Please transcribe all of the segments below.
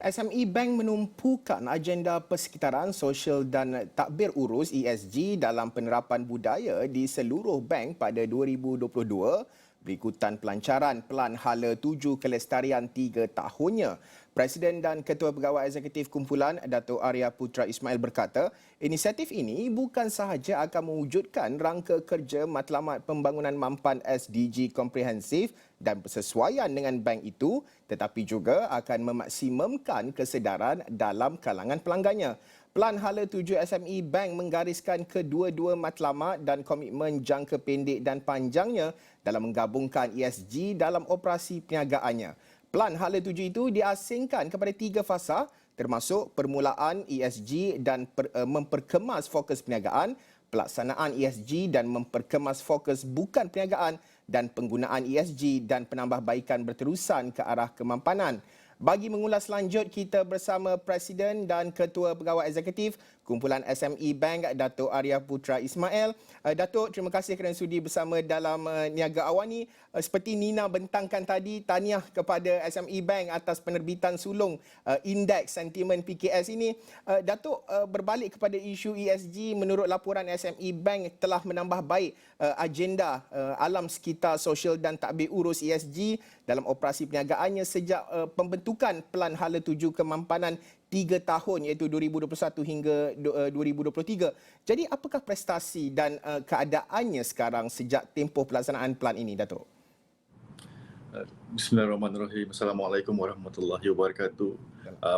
SME Bank menumpukan agenda persekitaran sosial dan takbir urus ESG dalam penerapan budaya di seluruh bank pada 2022 berikutan pelancaran Pelan Hala 7 Kelestarian 3 tahunnya. Presiden dan Ketua Pegawai Eksekutif Kumpulan Dato' Arya Putra Ismail berkata, inisiatif ini bukan sahaja akan mewujudkan rangka kerja Matlamat Pembangunan Mampan SDG komprehensif dan bersesuaian dengan bank itu, tetapi juga akan memaksimumkan kesedaran dalam kalangan pelanggannya. Pelan Hala 7 SME Bank menggariskan kedua-dua matlamat dan komitmen jangka pendek dan panjangnya dalam menggabungkan ESG dalam operasi perniagaannya. Pelan Hala 7 itu diasingkan kepada 3 fasa termasuk permulaan ESG dan memperkemas fokus perniagaan, pelaksanaan ESG dan memperkemas fokus bukan perniagaan dan penggunaan ESG dan penambahbaikan berterusan ke arah kemampanan. Bagi mengulas lanjut, kita bersama Presiden dan Ketua Pegawai Eksekutif Kumpulan SME Bank, Dato' Arya Putra Ismail. Dato', terima kasih kerana sudi bersama dalam Niaga Awani. Seperti Nina bentangkan tadi, tahniah kepada SME Bank atas penerbitan sulung indeks sentimen PKS ini. Dato', berbalik kepada isu ESG, menurut laporan SME Bank telah menambah baik agenda alam sekitar sosial dan takbir urus ESG dalam operasi perniagaannya sejak pembentukan Pelan Hala 7 Kemampanan 3 tahun iaitu 2021 hingga 2023. Jadi apakah prestasi dan keadaannya sekarang sejak tempoh pelaksanaan pelan ini, Dato'? Bismillahirrahmanirrahim. Assalamualaikum warahmatullahi wabarakatuh.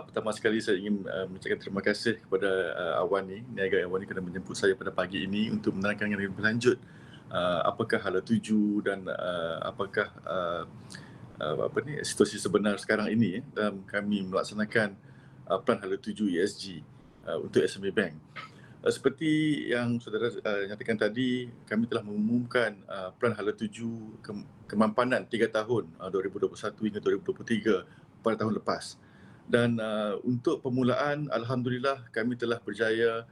Pertama sekali saya ingin mengucapkan terima kasih kepada Awani, Niaga Awani kerana menjemput saya pada pagi ini untuk menerangkan dengan lebih lanjut apakah Hala 7 dan apakah situasi sebenar sekarang ini dalam kami melaksanakan Pelan Hala 7 ESG untuk SME Bank. Seperti yang saudara nyatakan tadi, kami telah mengumumkan Pelan Hala 7 Kemampanan 3 tahun 2021 hingga 2023 pada tahun lepas. Dan untuk permulaan, alhamdulillah kami telah berjaya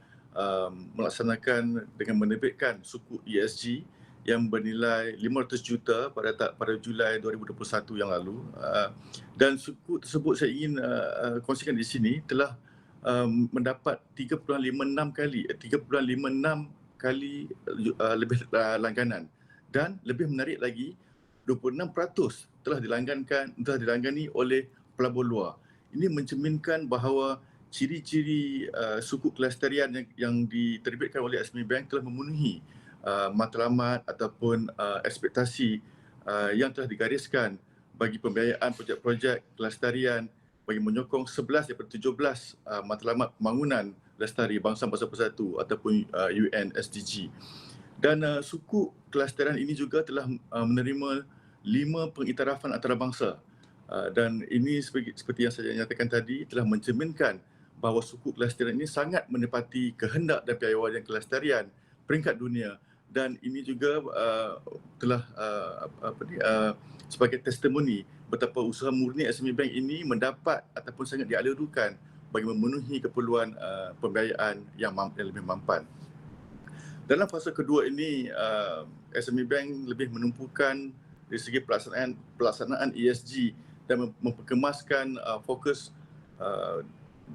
melaksanakan dengan menerbitkan sukuk ESG yang bernilai 500 juta pada Julai 2021 yang lalu. Dan sukuk tersebut saya ingin kongsikan di sini telah mendapat 3.56 kali lebih langganan, dan lebih menarik lagi 26% telah dilanggani oleh pelabur luar. Ini mencerminkan bahawa ciri-ciri sukuk kelestarian yang diterbitkan oleh SME Bank telah memenuhi matlamat ataupun ekspektasi yang telah digariskan bagi pembiayaan projek-projek kelestarian bagi menyokong 11 daripada 17 matlamat pembangunan lestari bangsa-bangsa bersatu ataupun UN SDG. Dan sukuk kelestarian ini juga telah menerima 5 pengiktirafan antarabangsa. Dan ini seperti yang saya nyatakan tadi telah mencerminkan bahawa sukuk kelestarian ini sangat menepati kehendak dan piawaian kelestarian peringkat dunia. Dan ini juga telah sebagai testimoni betapa usaha murni SME Bank ini mendapat ataupun sangat dialalukan bagi memenuhi keperluan pembiayaan yang lebih mampan. Dalam fasa kedua ini, SME Bank lebih menumpukan dari segi pelaksanaan ESG dan memperkemaskan fokus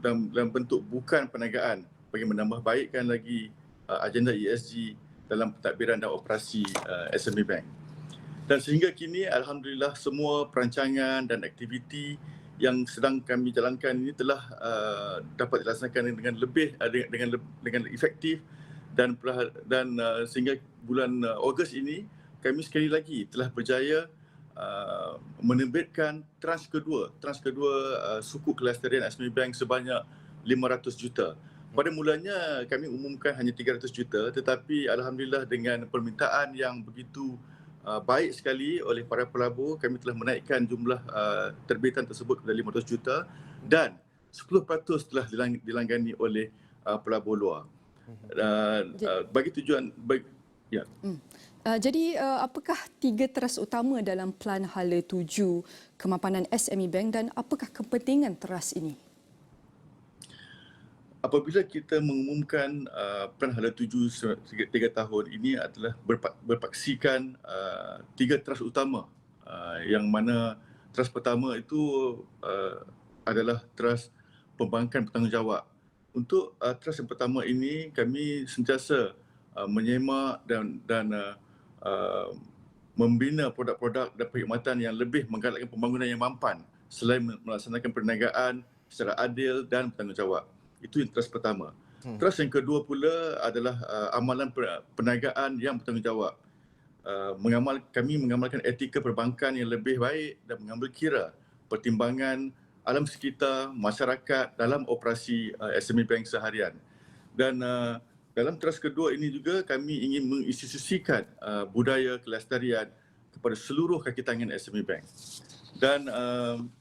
dalam bentuk bukan perniagaan bagi menambah baikkan lagi agenda ESG dalam pentadbiran dan operasi SME Bank. Dan sehingga kini alhamdulillah semua perancangan dan aktiviti yang sedang kami jalankan ini telah dapat dilaksanakan dengan efektif dan sehingga bulan Ogos ini kami sekali lagi telah berjaya menerbitkan tranche kedua sukuk kelestarian SME Bank sebanyak 500 juta. Pada mulanya kami umumkan hanya 300 juta, tetapi alhamdulillah dengan permintaan yang begitu baik sekali oleh para pelabur, kami telah menaikkan jumlah terbitan tersebut kepada 500 juta dan 10% telah dilanggani oleh pelabur luar. Bagi tujuan ya. Jadi apakah 3 teras utama dalam Pelan Hala 7 Kemampanan SME Bank dan apakah kepentingan teras ini? Apabila kita mengumumkan Pelan Hala 7 3 tahun ini adalah berpaksikan 3 teras utama, yang mana teras pertama itu adalah trust perbankan bertanggungjawab. Untuk trust yang pertama ini kami sentiasa menyemak dan membina produk-produk dan perkhidmatan yang lebih menggalakkan pembangunan yang mampan selain melaksanakan perniagaan secara adil dan bertanggungjawab. Itu yang trust pertama. Trust yang kedua pula adalah amalan perniagaan yang bertanggungjawab. Kami mengamalkan etika perbankan yang lebih baik dan mengambil kira pertimbangan alam sekitar, masyarakat dalam operasi SME Bank seharian. Dan dalam trust kedua ini juga kami ingin menginstitusikan budaya kelestarian kepada seluruh kaki tangan SME Bank. Dan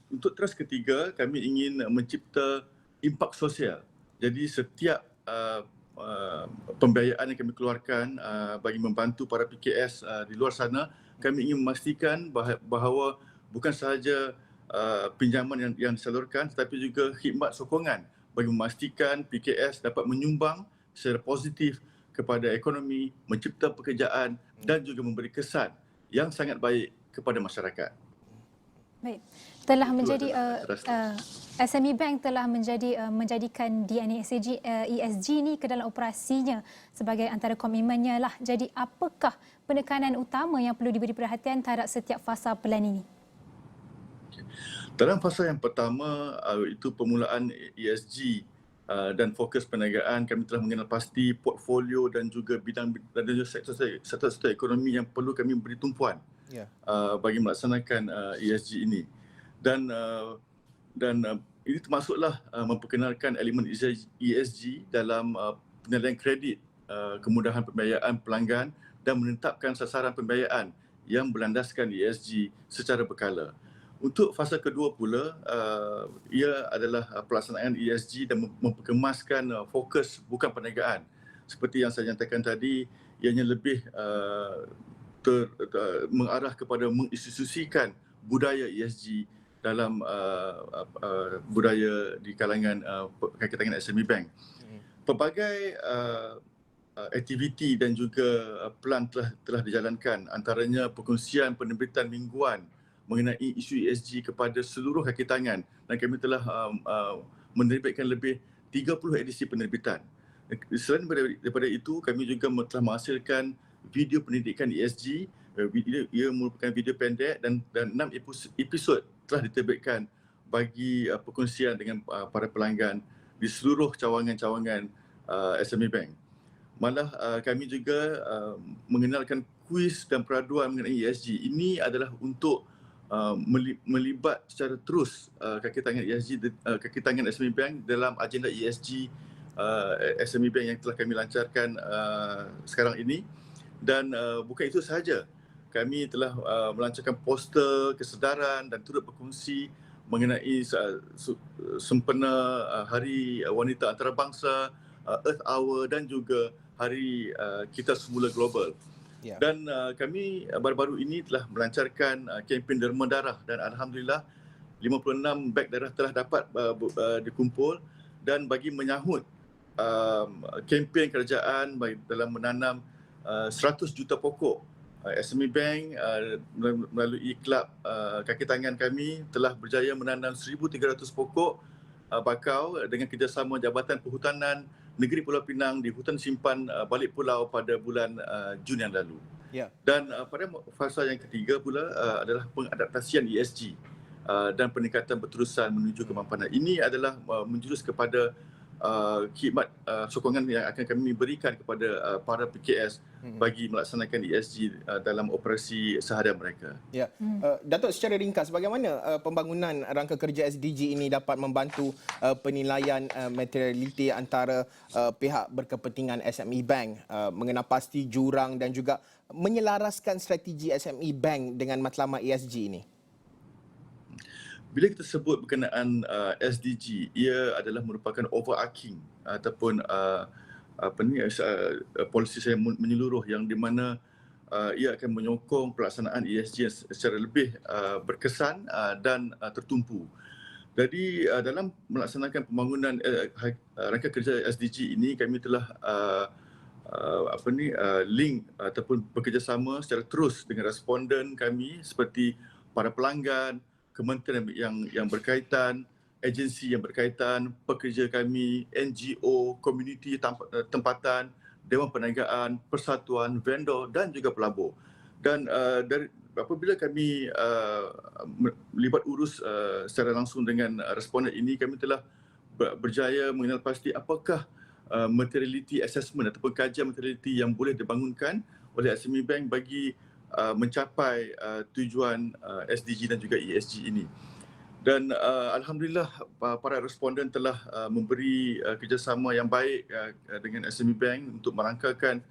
untuk trust ketiga, kami ingin mencipta impak sosial. Jadi setiap pembiayaan yang kami keluarkan bagi membantu para PKS di luar sana, kami ingin memastikan bahawa bukan sahaja pinjaman yang disalurkan tetapi juga khidmat sokongan bagi memastikan PKS dapat menyumbang secara positif kepada ekonomi, mencipta pekerjaan dan juga memberi kesan yang sangat baik kepada masyarakat. Baik. Telah Itu menjadi adalah SME Bank telah menjadikan DNA ESG ni ke dalam operasinya sebagai antara komitmennya lah. Jadi apakah penekanan utama yang perlu diberi perhatian terhadap setiap fasa pelan ini? Dalam fasa yang pertama, itu permulaan ESG dan fokus perniagaan, kami telah mengenal pasti portfolio dan juga bidang dan juga sektor ekonomi yang perlu kami beri tumpuan bagi melaksanakan ESG ini. Dan ini termasuklah memperkenalkan elemen ESG dalam penilaian kredit, kemudahan pembiayaan pelanggan dan menetapkan sasaran pembiayaan yang berlandaskan ESG secara berkala. Untuk fasa kedua pula, ia adalah pelaksanaan ESG dan memperkemaskan fokus bukan perniagaan. Seperti yang saya nyatakan tadi, ianya lebih mengarah kepada menginstitusikan budaya ESG dalam budaya di kalangan kaki tangan SME Bank. Pelbagai aktiviti dan juga plan telah dijalankan, antaranya perkongsian penerbitan mingguan mengenai isu ESG kepada seluruh kaki tangan, dan kami telah menerbitkan lebih 30 edisi penerbitan. Selain daripada itu, kami juga telah menghasilkan video pendidikan ESG. Ia merupakan video pendek dan 6 episod telah diterbitkan bagi perkongsian dengan para pelanggan di seluruh cawangan-cawangan SME Bank. Malah kami juga mengenalkan kuis dan peraduan mengenai ESG. Ini adalah untuk melibat secara terus kaki tangan ESG, kaki tangan SME Bank dalam agenda ESG SME Bank yang telah kami lancarkan sekarang ini. Dan bukan itu sahaja, kami telah melancarkan poster kesedaran dan turut berkongsi mengenai sempena Hari Wanita Antarabangsa, Earth Hour dan juga Hari Kita Semula Global. Dan kami baru-baru ini telah melancarkan kempen derma darah, dan alhamdulillah 56 beg darah telah dapat dikumpul, dan bagi menyahut kempen kerajaan dalam menanam 100 juta pokok, SME Bank melalui kelab kaki tangan kami telah berjaya menanam 1,300 pokok bakau dengan kerjasama Jabatan Perhutanan Negeri Pulau Pinang di Hutan Simpan Balik Pulau pada bulan Jun yang lalu. Dan pada fasa yang ketiga pula adalah pengadaptasian ESG dan peningkatan berterusan menuju kemampanan. Ini adalah menjurus kepada khidmat sokongan yang akan kami berikan kepada para PKS bagi melaksanakan ESG dalam operasi seharian mereka. Ya, Datuk, secara ringkas, bagaimana pembangunan rangka kerja SDG ini dapat membantu penilaian materialiti antara pihak berkepentingan SME Bank mengenai pasti jurang dan juga menyelaraskan strategi SME Bank dengan matlamat ESG ini? Bila kita sebut berkenaan SDG, ia adalah merupakan overarching ataupun polisi saya menyeluruh yang di mana ia akan menyokong pelaksanaan ESG secara lebih berkesan dan tertumpu. Jadi dalam melaksanakan pembangunan rangka kerja SDG ini, kami telah link ataupun bekerjasama secara terus dengan responden kami seperti para pelanggan, kementerian yang berkaitan agensi yang berkaitan, pekerja kami, NGO, komuniti tempatan, Dewan Perniagaan, persatuan, vendor dan juga pelabur. Dan dari apabila kami melibat urus secara langsung dengan responden ini, kami telah berjaya mengenal pasti apakah materiality assessment ataupun kajian materiality yang boleh dibangunkan oleh SME Bank bagi mencapai tujuan SDG dan juga ESG ini. Dan alhamdulillah para responden telah memberi kerjasama yang baik dengan SME Bank untuk merangkakan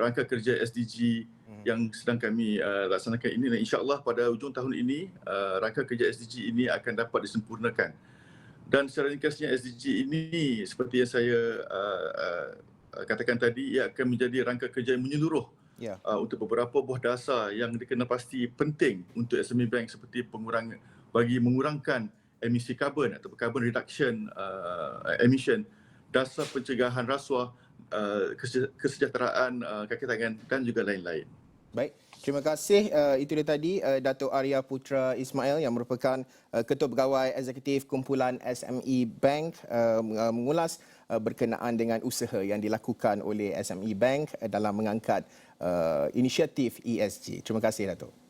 rangka kerja SDG yang sedang kami laksanakan ini, dan insya-Allah pada hujung tahun ini rangka kerja SDG ini akan dapat disempurnakan. Dan secara ringkasnya SDG ini seperti yang saya katakan tadi, ia akan menjadi rangka kerja yang menyeluruh untuk beberapa buah dasar yang dikenal pasti penting untuk SME Bank, seperti mengurangkan emisi karbon atau carbon reduction emission, dasar pencegahan rasuah, kesejahteraan kaki tangan dan juga lain-lain. Baik, terima kasih. Itu dia tadi Dato' Arya Putra Ismail yang merupakan Ketua Pegawai Eksekutif Kumpulan SME Bank mengulas berkenaan dengan usaha yang dilakukan oleh SME Bank dalam mengangkat inisiatif ESG. Terima kasih, Dato'.